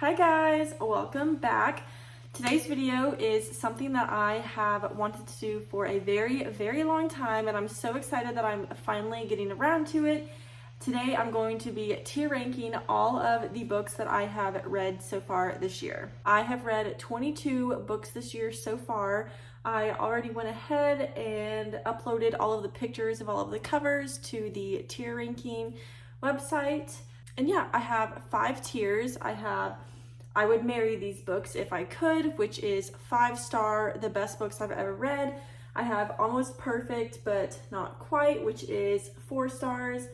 Hi guys, welcome back. Today's video is something that I have wanted to do for a very long time, and I'm so excited that I'm finally getting around to it. Today I'm going to be tier ranking all of the books that I have read so far this year. I have read 22 books this year so far. I already went ahead and uploaded all of the pictures of all of the covers to the tier ranking website. And yeah, I have 5 tiers. I would marry these books if I could, which is 5-star, the best books I've ever read. I have almost perfect, but not quite, which is 4 stars.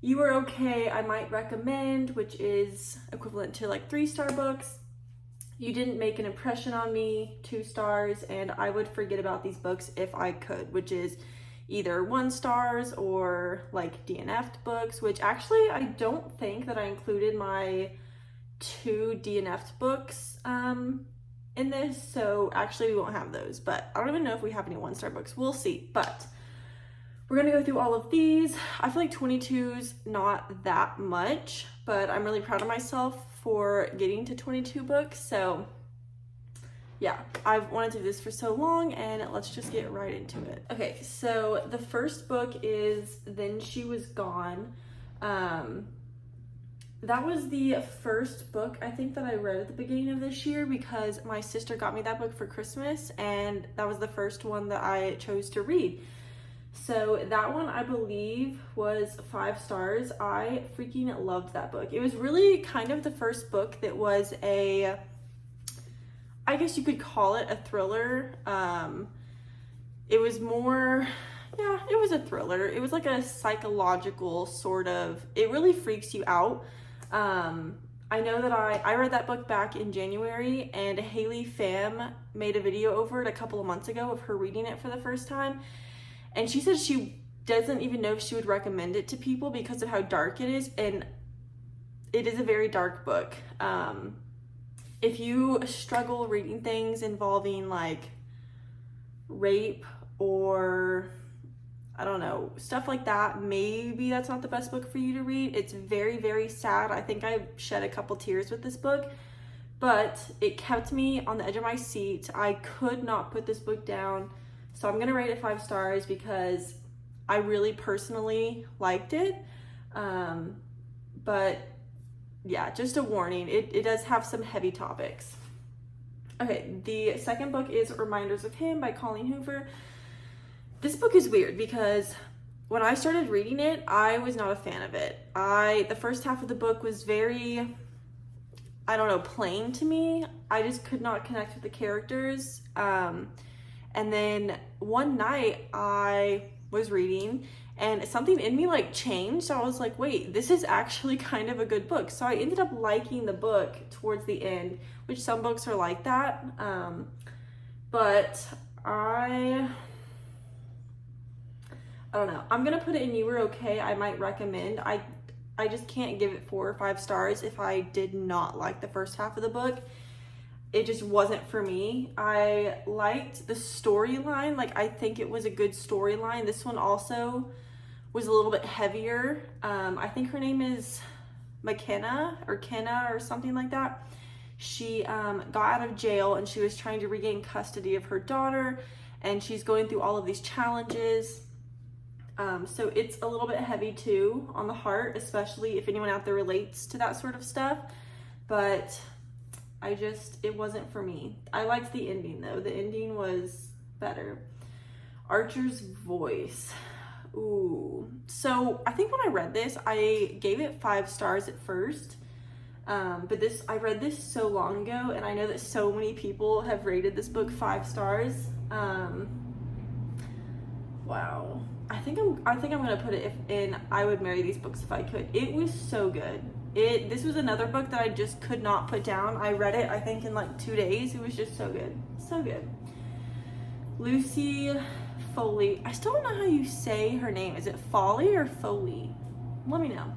You Are Okay, I might recommend, which is equivalent to like 3-star books. You Didn't Make an Impression on Me, 2 stars, and I would forget about these books if I could, which is either 1 stars or like DNF'd books, which actually I don't think that I included my 2 DNF'd books in this, so actually we won't have those, but I don't even know if we have any 1-star books. We'll see, but we're gonna go through all of these. I feel like 22's not that much, but I'm really proud of myself for getting to 22 books, so yeah, I've wanted to do this for so long, and let's just get right into it. Okay, so the first book is Then She Was Gone. That was the first book I think that I read at the beginning of this year because my sister got me that book for Christmas, and that was the first one that I chose to read. So that one I believe was 5 stars. I freaking loved that book. It was really kind of the first book that was I guess you could call it a thriller. It was more, yeah, it was a thriller. It was like a psychological sort of, it really freaks you out. I know that I read that book back in January, and Haley Pham made a video over it a couple of months ago of her reading it for the first time. And she said she doesn't even know if she would recommend it to people because of how dark it is. And it is a very dark book. If you struggle reading things involving like rape or I don't know, stuff like that, maybe that's not the best book for you to read. It's very sad. I think I shed a couple tears with this book, but it kept me on the edge of my seat. I could not put this book down. So I'm gonna rate it 5 stars because I really personally liked it. But yeah, just a warning, it does have some heavy topics. Okay, the second book is Reminders of Him by Colleen Hoover. This book is weird because when I started reading it, I was not a fan of it. The first half of the book was very, I don't know, plain to me. I just could not connect with the characters. And then one night I was reading and something in me like changed. So I was like, wait, this is actually kind of a good book. So I ended up liking the book towards the end, which some books are like that. But I don't know. I'm gonna put it in You Were Okay, I might recommend. I just can't give it 4 or 5 stars if I did not like the first half of the book. It just wasn't for me. I liked the storyline. Like, I think it was a good storyline. This one also was a little bit heavier. I think her name is McKenna or Kenna or something like that. She got out of jail and she was trying to regain custody of her daughter, and she's going through all of these challenges. So it's a little bit heavy too on the heart, especially if anyone out there relates to that sort of stuff. But it wasn't for me. I liked the ending though. The ending was better. Archer's Voice. Ooh. So I think when I read this, I gave it 5 stars at first. But I read this so long ago, and I know that so many people have rated this book 5 stars. Wow. I think I'm gonna put it in I Would Marry These Books If I Could. It was so good. This was another book that I just could not put down. I read it, I think, in like 2 days. It was just so good. So good. Lucy Foley. I still don't know how you say her name. Is it Foley or Foley? Let me know.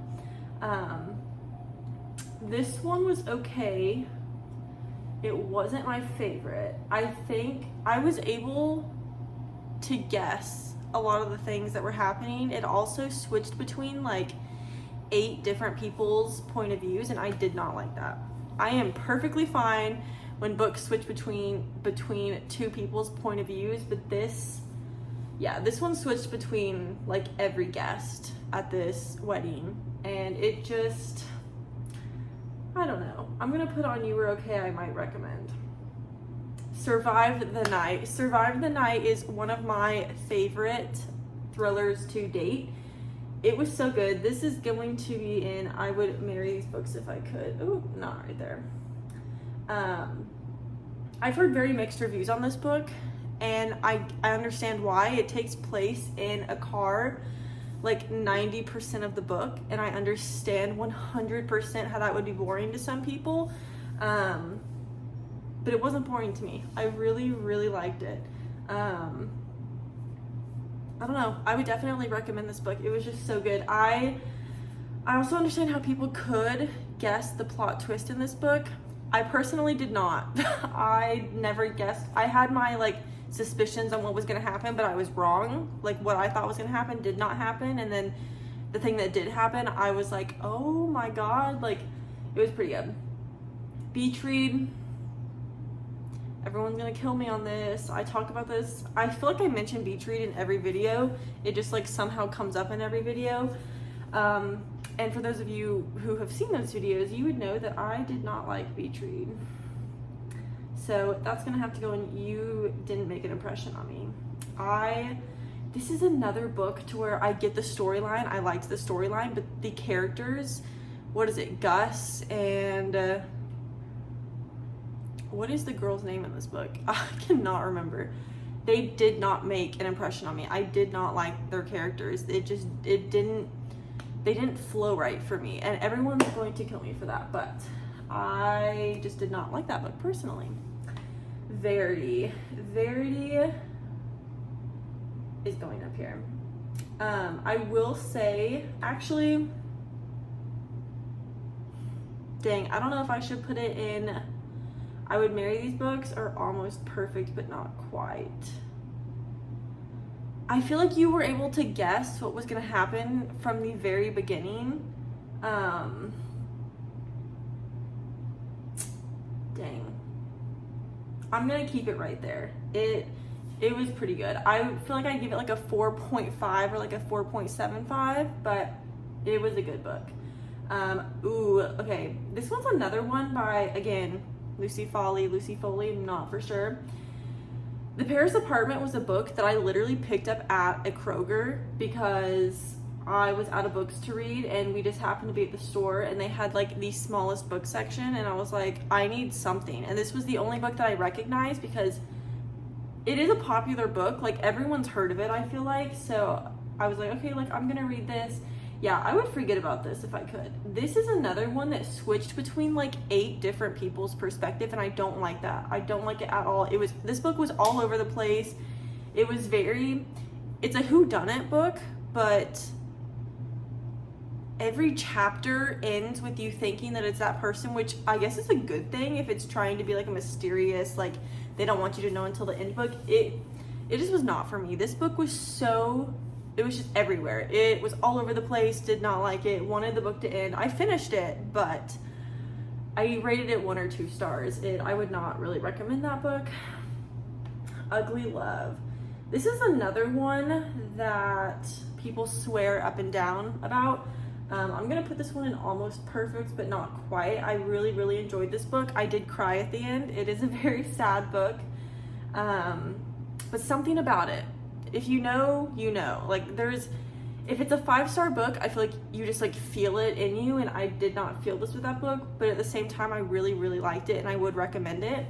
This one was okay. It wasn't my favorite. I think I was able to guess a lot of the things that were happening. It also switched between like 8 different people's point of views, and I did not like that. I am perfectly fine when books switch between two people's point of views, but this one switched between like every guest at this wedding, and it just, I don't know. I'm gonna put on You Were Okay, I might recommend. Survive the Night. Survive the Night is one of my favorite thrillers to date. It was so good. This is going to be in I Would Marry These Books If I Could. Oh, not right there. I've heard very mixed reviews on this book, and I understand why. It takes place in a car like 90% of the book, and I understand 100% how that would be boring to some people. But it wasn't boring to me. I really, really liked it. I don't know. I would definitely recommend this book. It was just so good. I also understand how people could guess the plot twist in this book. I personally did not. I never guessed. I had my like suspicions on what was going to happen, but I was wrong. Like what I thought was going to happen did not happen, and then the thing that did happen, I was like, oh my god, like it was pretty good. Beach read. Everyone's gonna kill me on this. I talk about this. I feel like I mention beach read in every video. It just like somehow comes up in every video. And for those of you who have seen those videos, you would know that I did not like beach read. So that's gonna have to go in You Didn't Make an Impression on Me. This is another book to where I get the storyline. I liked the storyline, but the characters, what is it, Gus and what is the girl's name in this book? I cannot remember. They did not make an impression on me. I did not like their characters. They didn't flow right for me. And everyone's going to kill me for that, but I just did not like that book personally. Verity is going up here. I will say, actually, dang, I don't know if I should put it in I Would Marry These Books or Almost Perfect But Not Quite. I feel like you were able to guess what was going to happen from the very beginning. Dang. I'm going to keep it right there. It was pretty good. I feel like I'd give it like a 4.5 or like a 4.75, but it was a good book. Okay. This one's another one by, again, Lucy Foley, I'm not for sure. The Paris Apartment was a book that I literally picked up at a Kroger because I was out of books to read, and we just happened to be at the store, and they had like the smallest book section, and I was like, I need something. And this was the only book that I recognized because it is a popular book. Like everyone's heard of it, I feel like. So I was like, okay, like I'm gonna read this. Yeah, I would forget about this if I could. This is another one that switched between like 8 different people's perspective, and I don't like that. I don't like it at all. This book was all over the place. It's a whodunit book, but every chapter ends with you thinking that it's that person, which I guess is a good thing if it's trying to be like a mysterious, like they don't want you to know until the end book. It just was not for me. This book was it was just everywhere. It was all over the place, did not like it, wanted the book to end. I finished it, but I rated it 1 or 2 stars. I would not really recommend that book. Ugly Love. This is another one that people swear up and down about. I'm gonna put this one in Almost Perfect But Not Quite. I really, really enjoyed this book. I did cry at the end. It is a very sad book, but something about it. If you know, you know. Like if it's a 5-star book, I feel like you just like feel it in you, and I did not feel this with that book, but at the same time I really, really liked it and I would recommend it.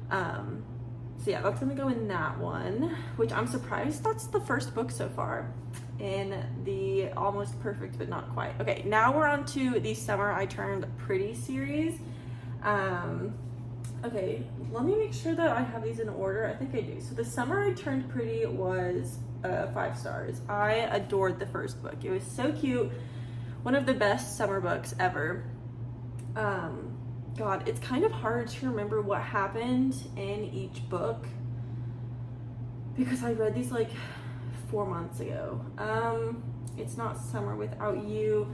So yeah, that's gonna go in that one, which I'm surprised that's the first book so far in the Almost Perfect But Not Quite. Okay, now we're on to the Summer I Turned Pretty series. Okay, let me make sure that I have these in order. I think I do. So The Summer I Turned Pretty was 5 stars. I adored the first book. It was so cute. One of the best summer books ever. God, it's kind of hard to remember what happened in each book because I read these like 4 months ago. It's Not Summer Without You.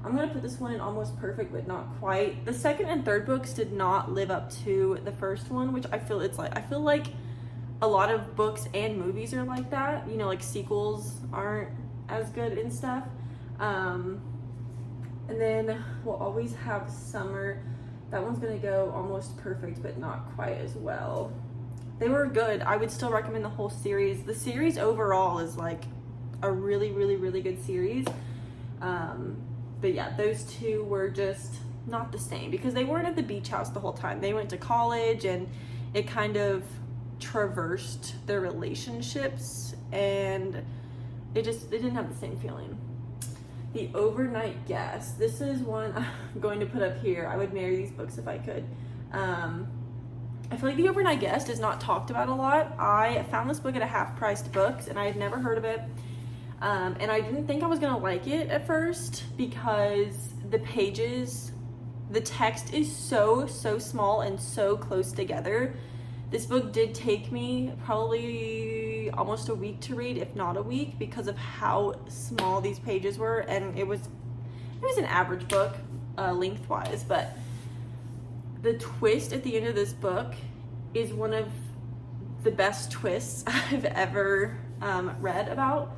I'm gonna put this one in almost perfect, but not quite. The second and third books did not live up to the first one, which I feel like a lot of books and movies are like that. You know, like sequels aren't as good and stuff. And then we'll always have summer. That one's gonna go almost perfect, but not quite as well. They were good. I would still recommend the whole series. The series overall is like a really, really, really good series. But yeah, those two were just not the same because they weren't at the beach house the whole time. They went to college and it kind of traversed their relationships and it didn't have the same feeling. The Overnight Guest. This is one I'm going to put up here. I would marry these books if I could. I feel like The Overnight Guest is not talked about a lot. I found this book at a half-priced books and I had never heard of it. And I didn't think I was gonna like it at first because the text is so small and so close together. This book did take me probably almost a week to read, if not a week, because of how small these pages were, and it was an average book lengthwise, but the twist at the end of this book is one of the best twists I've ever read about.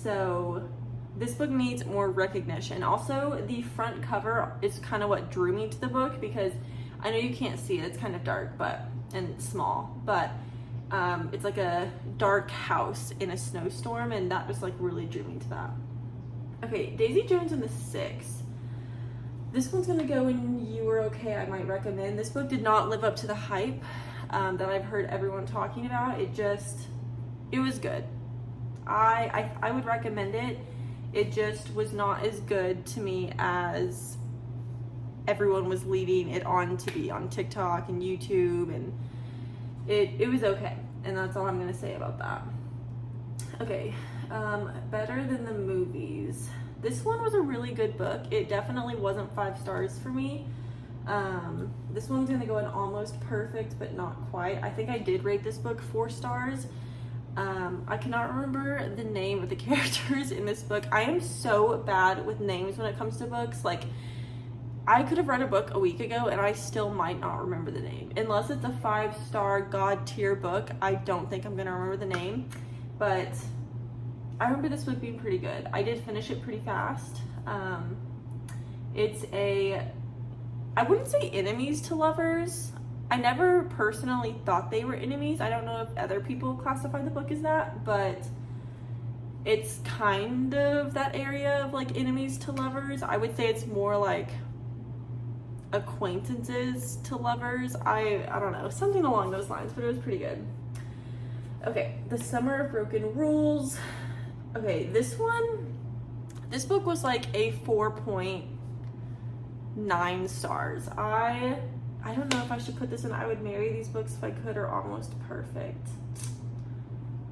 So this book needs more recognition. Also, the front cover is kind of what drew me to the book because I know you can't see it, it's kind of dark and small, but it's like a dark house in a snowstorm, and that just like really drew me to that. Okay, Daisy Jones and the Six. This one's gonna go in You Were Okay, I might recommend. This book did not live up to the hype that I've heard everyone talking about. It was good. I would recommend it. It just was not as good to me as everyone was leading it on to be on TikTok and YouTube, and it was okay. And that's all I'm gonna say about that. Okay, Better Than the Movies. This one was a really good book. It definitely wasn't 5 stars for me. This one's gonna go in almost perfect, but not quite. I think I did rate this book 4 stars. I cannot remember the name of the characters in this book. I am so bad with names when it comes to books. Like, I could have read a book a week ago and I still might not remember the name. Unless it's a 5-star God tier book, I don't think I'm gonna remember the name. But I remember this book being pretty good. I did finish it pretty fast. I wouldn't say enemies to lovers. I never personally thought they were enemies. I don't know if other people classify the book as that, but it's kind of that area of like enemies to lovers. I would say it's more like acquaintances to lovers. I don't know, something along those lines, but it was pretty good. Okay, The Summer of Broken Rules. Okay, this book was like a 4.9 stars. I don't know if I should put this in I Would Marry These Books if I could or Almost Perfect.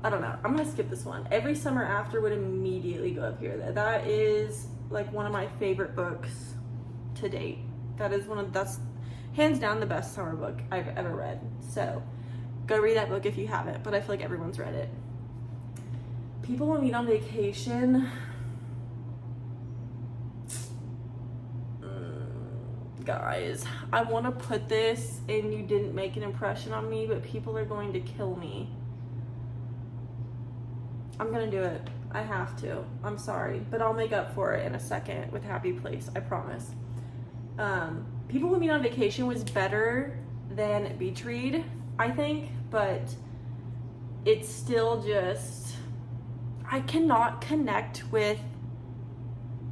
I don't know. I'm gonna skip this one. Every Summer After would immediately go up here. That is like one of my favorite books to date. That's hands down the best summer book I've ever read. So go read that book if you haven't, but I feel like everyone's read it. People Will Meet on Vacation. Guys, I want to put this in You Didn't Make an Impression on Me, but people are going to kill me. I'm gonna do it. I have to. I'm sorry, but I'll make up for it in a second with Happy Place, I promise. People Will Meet on Vacation was better than Beach Read, I think, but it's still just, I cannot connect with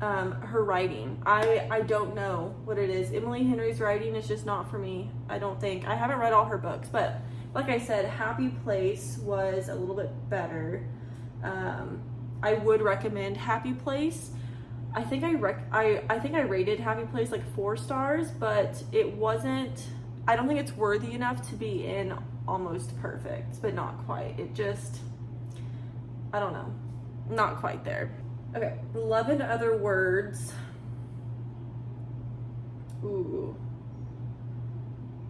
her writing. I don't know what it is. Emily Henry's writing is just not for me. I don't think. I haven't read all her books, but like I said, Happy Place was a little bit better. I would recommend Happy Place. I think I rated Happy Place like 4 stars, but it wasn't, I don't think it's worthy enough to be in Almost Perfect, but not quite. It just, I don't know, not quite there. Okay, Love in Other Words. Ooh.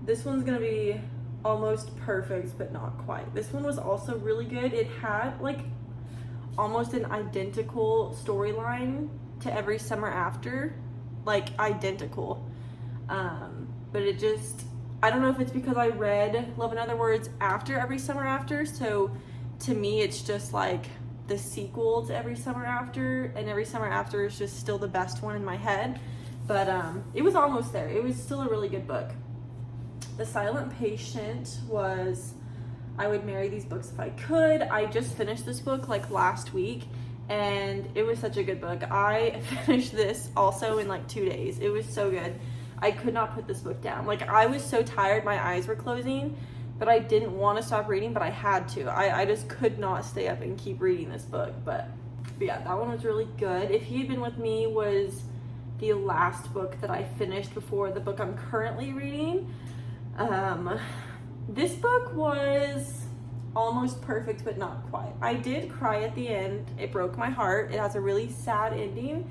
This one's gonna be almost perfect, but not quite. This one was also really good. It had like almost an identical storyline to Every Summer After. like identical. But it just, I don't know if it's because I read Love in Other Words after Every Summer After, so to me it's just like the sequel to Every Summer After, and Every Summer After is just still the best one in my head. But it was almost there. It was still a really good book. The Silent Patient was, I would marry these books if I could. I just finished this book like last week, and it was such a good book. I finished this also in like 2 days. It was so good. I could not put this book down. Like, I was so tired, my eyes were closing, but I didn't want to stop reading, but I had to. I just could not stay up and keep reading this book. But yeah, that one was really good. If He Had Been With Me was the last book that I finished before the book I'm currently reading. This book was almost perfect, but not quite. I did cry at the end. It broke my heart. It has a really sad ending.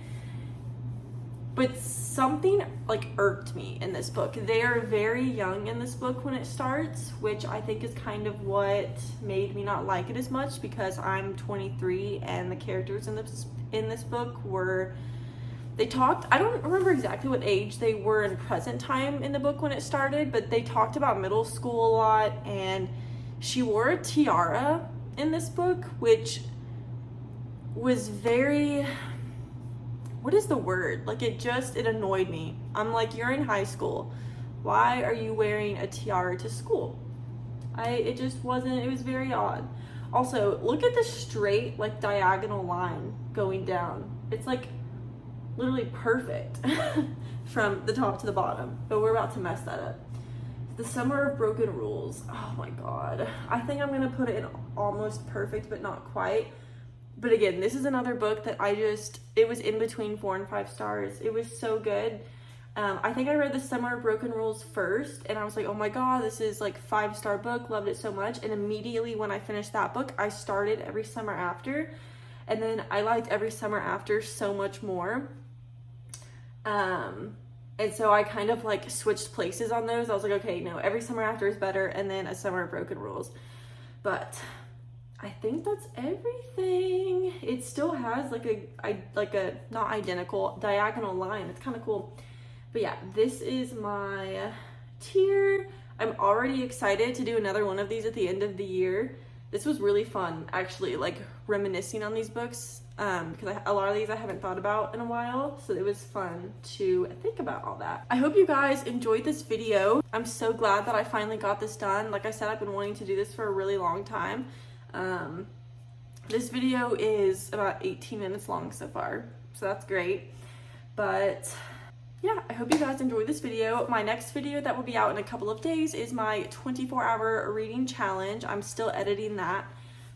But something like irked me in this book. They are very young in this book when it starts, which I think is kind of what made me not like it as much, because I'm 23 and the characters in this book were, they talked, I don't remember exactly what age they were in present time in the book when it started, but they talked about middle school a lot, and she wore a tiara in this book, which was very, what is the word? Like, it annoyed me. I'm like, you're in high school. Why are you wearing a tiara to school? It just wasn't, it was very odd. Also, look at the straight, like, diagonal line going down. It's like literally perfect from the top to the bottom, but we're about to mess that up. The Summer of Broken Rules. Oh my god. I think I'm gonna put it in almost perfect, but not quite. But again, this is another book that it was in between 4 and 5 stars. It was so good. I think I read The Summer of Broken Rules first, and I was like, oh my god, this is like 5-star book, loved it so much. And immediately when I finished that book, I started Every Summer After, and then I liked Every Summer After so much more. And so I kind of like switched places on those. I was like, okay, no, Every Summer After is better, and then A Summer of Broken Rules. But I think that's everything. It still has like a not identical, diagonal line. It's kind of cool. But yeah, this is my tier. I'm already excited to do another one of these at the end of the year. This was really fun, actually, like reminiscing on these books, because a lot of these I haven't thought about in a while, so it was fun to think about all that. I hope you guys enjoyed this video. I'm so glad that I finally got this done. Like I said, I've been wanting to do this for a really long time. This video is about 18 minutes long so far, so that's great. But yeah, I hope you guys enjoyed this video. My next video that will be out in a couple of days is my 24-hour reading challenge. I'm still editing that,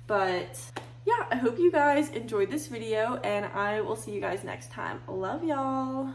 but yeah, I hope you guys enjoyed this video, and I will see you guys next time. Love y'all.